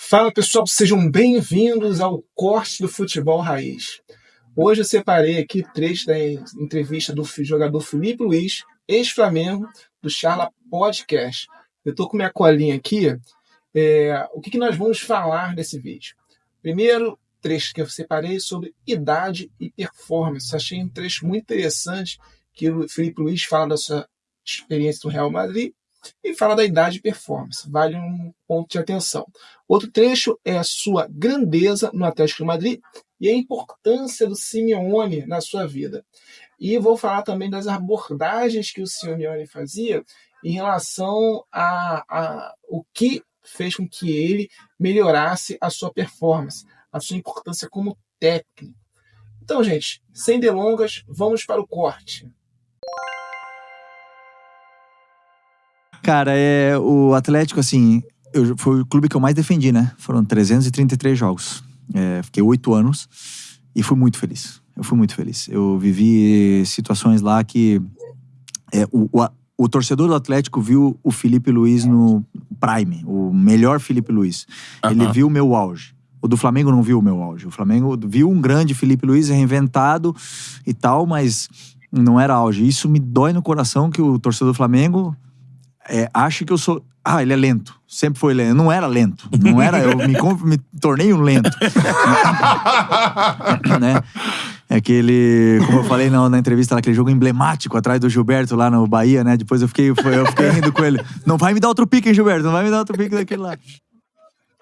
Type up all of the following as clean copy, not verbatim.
Fala pessoal, sejam bem-vindos ao Corte do Futebol Raiz. Hoje eu separei aqui trechos da entrevista do jogador Filipe Luís, ex-Flamengo, do Charla Podcast. Eu estou com minha colinha aqui. O que nós vamos falar nesse vídeo? Primeiro trecho que eu separei sobre idade e performance. Achei um trecho muito interessante que o Filipe Luís fala da sua experiência no Real Madrid e fala da idade e performance. Vale um ponto de atenção. Outro trecho é a sua grandeza no Atlético de Madrid e a importância do Simeone na sua vida. E vou falar também das abordagens que o Simeone fazia em relação a o que fez com que ele melhorasse a sua performance, a sua importância como técnico. Então, gente, sem delongas, vamos para o corte. Cara, o Atlético, assim, foi o clube que eu mais defendi, né? Foram 333 jogos. Fiquei 8 anos e fui muito feliz. Eu fui muito feliz. Eu vivi situações lá que o torcedor do Atlético viu o Filipe Luís no prime, o melhor Filipe Luís. Ele viu o meu auge. O do Flamengo não viu o meu auge. O Flamengo viu um grande Filipe Luís reinventado e tal, mas não era auge. Isso me dói no coração que o torcedor do Flamengo acha que eu sou... ele é lento. Sempre foi lento. Não era lento. Não era... Eu me tornei um lento. Né? Como eu falei na entrevista, naquele jogo emblemático atrás do Gilberto lá no Bahia, né? Depois eu fiquei rindo com ele. Não vai me dar outro pique, hein, Gilberto? Não vai me dar outro pique daquele lá.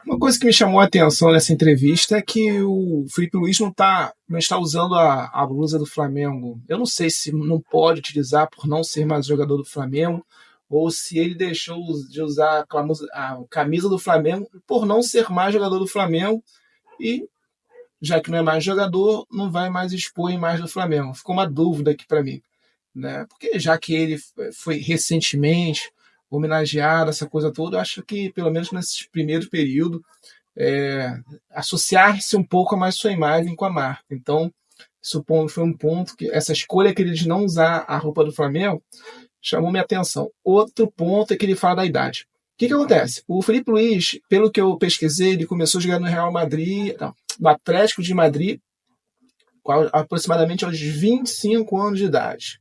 Uma coisa que me chamou a atenção nessa entrevista é que o Filipe Luís não está usando a blusa do Flamengo. Eu não sei se não pode utilizar por não ser mais jogador do Flamengo, ou se ele deixou de usar a camisa do Flamengo por não ser mais jogador do Flamengo e, já que não é mais jogador, não vai mais expor a imagem do Flamengo. Ficou uma dúvida aqui para mim, né? Porque já que ele foi recentemente homenageado, essa coisa toda, eu acho que, pelo menos nesse primeiro período, associar-se um pouco a mais sua imagem com a marca. Então, isso foi um ponto que essa escolha que ele de não usar a roupa do Flamengo chamou minha atenção. Outro ponto é que ele fala da idade. O que acontece? O Filipe Luís, pelo que eu pesquisei, ele começou a jogar no Real Madrid, no Atlético de Madrid, aproximadamente aos 25 anos de idade.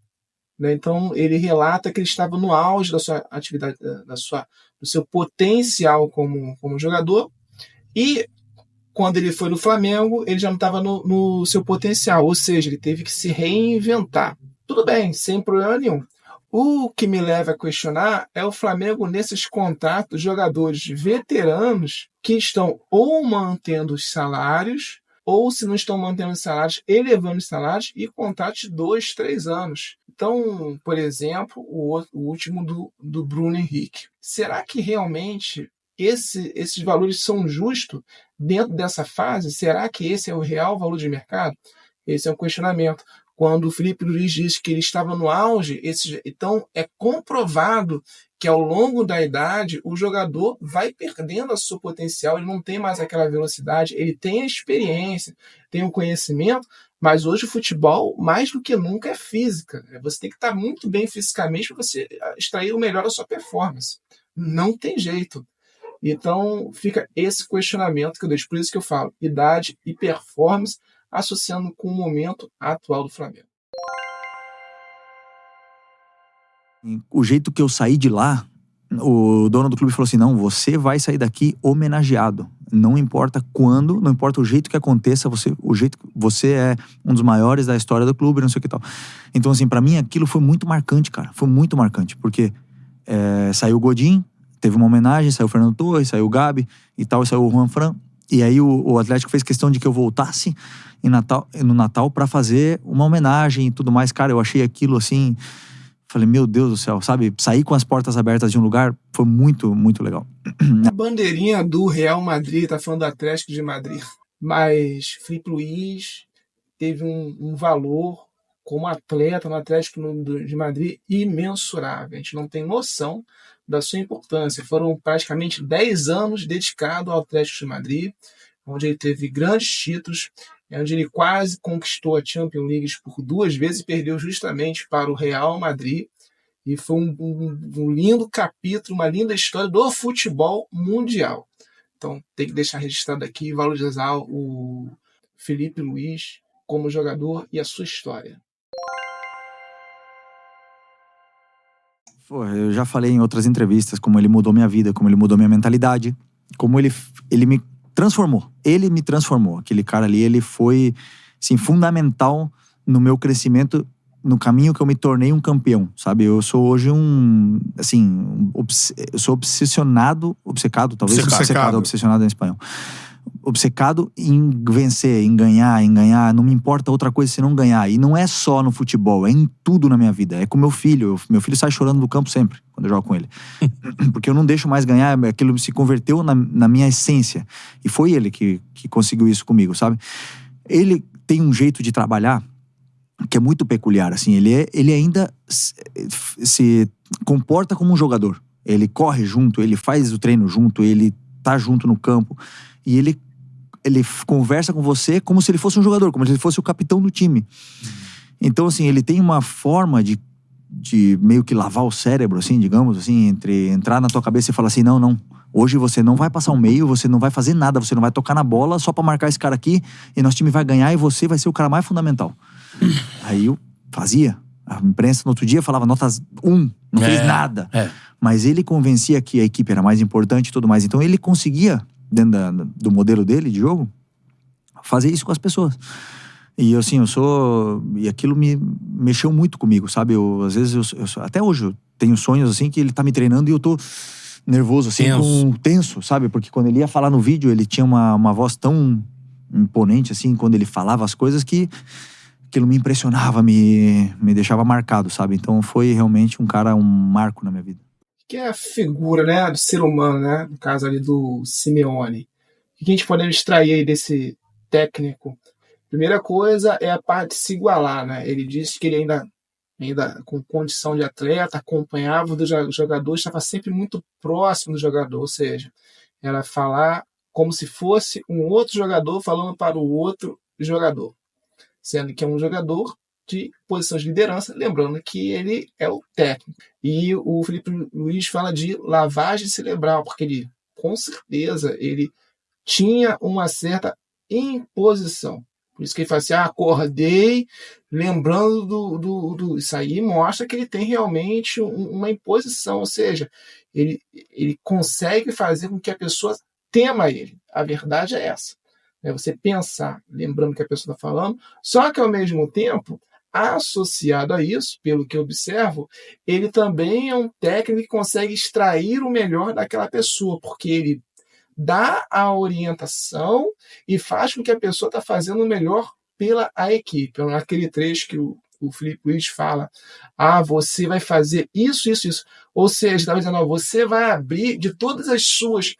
Então, ele relata que ele estava no auge da sua atividade, do seu potencial como jogador, e quando ele foi no Flamengo, ele já não estava no seu potencial, ou seja, ele teve que se reinventar. Tudo bem, sem problema nenhum. O que me leva a questionar é o Flamengo nesses contratos, jogadores veteranos que estão ou mantendo os salários, ou se não estão mantendo os salários, elevando os salários e contratos de 2, 3 anos. Então, por exemplo, o último do Bruno Henrique. Será que realmente esses valores são justos dentro dessa fase? Será que esse é o real valor de mercado? Esse é um questionamento. Quando o Filipe Luís disse que ele estava no auge, então é comprovado que ao longo da idade o jogador vai perdendo a seu potencial, ele não tem mais aquela velocidade, ele tem a experiência, tem o conhecimento, mas hoje o futebol, mais do que nunca, é física. Você tem que estar muito bem fisicamente para você extrair o melhor da sua performance. Não tem jeito. Então fica esse questionamento que eu deixo, por isso que eu falo, idade e performance, associando com o momento atual do Flamengo. O jeito que eu saí de lá, o dono do clube falou assim, não, você vai sair daqui homenageado. Não importa quando, não importa o jeito que aconteça, você é um dos maiores da história do clube, não sei o que tal. Então, assim, pra mim aquilo foi muito marcante, cara. Foi muito marcante, porque saiu o Godin, teve uma homenagem, saiu o Fernando Torres, saiu o Gabi e tal, e saiu o Juan Fran. E aí o Atlético fez questão de que eu voltasse no Natal pra fazer uma homenagem e tudo mais. Cara, eu achei aquilo assim... Falei, meu Deus do céu, sabe? Sair com as portas abertas de um lugar foi muito, muito legal. A bandeirinha do Real Madrid, tá falando do Atlético de Madrid, mas Filipe Luís teve um valor como atleta no Atlético de Madrid imensurável. A gente não tem noção da sua importância. Foram praticamente 10 anos dedicados ao Atlético de Madrid, onde ele teve grandes títulos, onde ele quase conquistou a Champions League por 2 vezes e perdeu justamente para o Real Madrid. E foi um lindo capítulo, uma linda história do futebol mundial. Então tem que deixar registrado aqui e valorizar o Felipe Luiz como jogador e a sua história. Pô, eu já falei em outras entrevistas como ele mudou minha vida, como ele mudou minha mentalidade, como ele me transformou. Ele me transformou. Aquele cara ali, ele foi, assim, fundamental no meu crescimento, no caminho que eu me tornei um campeão, sabe? Eu sou hoje eu sou obsessionado, obsessionado em espanhol. Obcecado em vencer, em ganhar, não me importa outra coisa se não ganhar. E não é só no futebol, é em tudo na minha vida. É com meu filho sai chorando do campo sempre, quando eu jogo com ele. Porque eu não deixo mais ganhar, aquilo se converteu na minha essência. E foi ele que conseguiu isso comigo, sabe? Ele tem um jeito de trabalhar que é muito peculiar, assim. Ele ainda se comporta como um jogador. Ele corre junto, ele faz o treino junto, ele tá junto no campo. E ele conversa com você como se ele fosse um jogador, como se ele fosse o capitão do time. Então, assim, ele tem uma forma de meio que lavar o cérebro, assim, digamos, assim, entre entrar na tua cabeça e falar assim, não, hoje você não vai passar o meio, você não vai fazer nada, você não vai tocar na bola só pra marcar esse cara aqui, e nosso time vai ganhar e você vai ser o cara mais fundamental. Aí eu fazia. A imprensa no outro dia falava notas 1, não fez nada. Mas ele convencia que a equipe era mais importante e tudo mais. Então ele conseguia, dentro do modelo dele de jogo, fazer isso com as pessoas. E assim, e aquilo me mexeu muito comigo, sabe? Às vezes, até hoje, eu tenho sonhos assim que ele tá me treinando e eu tô nervoso, assim, tenso, sabe? Porque quando ele ia falar no vídeo, ele tinha uma voz tão imponente, assim, quando ele falava as coisas que aquilo me impressionava, me deixava marcado, sabe? Então foi realmente um marco na minha vida. Que é a figura, né, do ser humano, né? No caso ali do Simeone. O que a gente pode extrair aí desse técnico? Primeira coisa é a parte de se igualar, né? Ele disse que ele ainda com condição de atleta, acompanhava o jogador, estava sempre muito próximo do jogador, ou seja, era falar como se fosse um outro jogador falando para o outro jogador, sendo que é um jogador de posição de liderança, lembrando que ele é o técnico. E o Felipe Luiz fala de lavagem cerebral, porque ele, com certeza, ele tinha uma certa imposição. Por isso que ele fala assim, acordei lembrando do... Isso aí mostra que ele tem realmente uma imposição, ou seja, ele consegue fazer com que a pessoa tema ele. A verdade é essa. É você pensar, lembrando que a pessoa está falando, só que ao mesmo tempo, associado a isso, pelo que eu observo, ele também é um técnico que consegue extrair o melhor daquela pessoa, porque ele dá a orientação e faz com que a pessoa está fazendo o melhor pela a equipe. Naquele trecho que o Felipe Luiz fala, você vai fazer isso. Ou seja, está dizendo, você vai abrir de todas as suas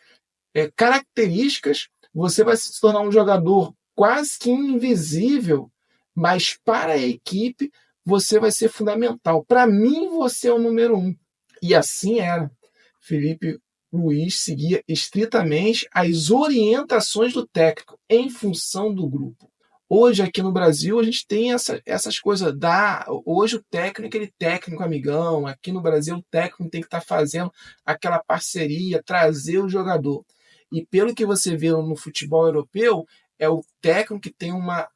características, você vai se tornar um jogador quase que invisível, mas para a equipe você vai ser fundamental. Para mim, você é o número 1. E assim era. Felipe Luiz seguia estritamente as orientações do técnico em função do grupo. Hoje, aqui no Brasil, a gente tem essas coisas. Hoje, o técnico, aquele técnico amigão. Aqui no Brasil, o técnico tem que estar fazendo aquela parceria, trazer o jogador. E pelo que você vê no futebol europeu, é o técnico que tem uma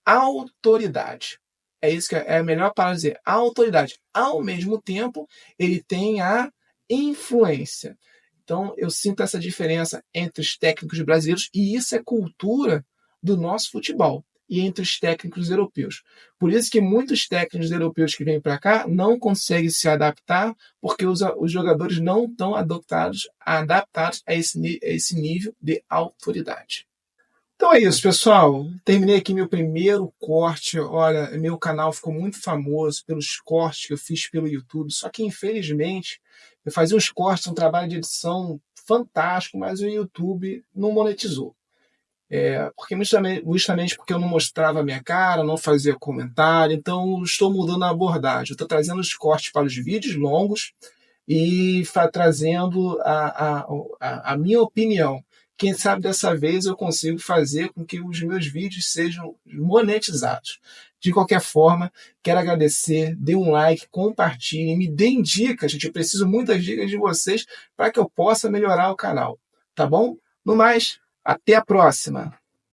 autoridade. É isso que é a melhor palavra dizer, a autoridade. Ao mesmo tempo, ele tem a influência. Então, eu sinto essa diferença entre os técnicos brasileiros, e isso é cultura do nosso futebol, e entre os técnicos europeus. Por isso que muitos técnicos europeus que vêm para cá não conseguem se adaptar, porque os jogadores não estão adaptados a esse nível de autoridade. Então é isso, pessoal. Terminei aqui meu primeiro corte. Olha, meu canal ficou muito famoso pelos cortes que eu fiz pelo YouTube, só que infelizmente eu fazia uns cortes, um trabalho de edição fantástico, mas o YouTube não monetizou. Porque justamente porque eu não mostrava a minha cara, não fazia comentário, então estou mudando a abordagem. Estou trazendo os cortes para os vídeos longos e trazendo a minha opinião. Quem sabe dessa vez eu consigo fazer com que os meus vídeos sejam monetizados. De qualquer forma, quero agradecer, dê um like, compartilhe, me deem dicas, gente. Eu preciso muitas dicas de vocês para que eu possa melhorar o canal. Tá bom? No mais, até a próxima!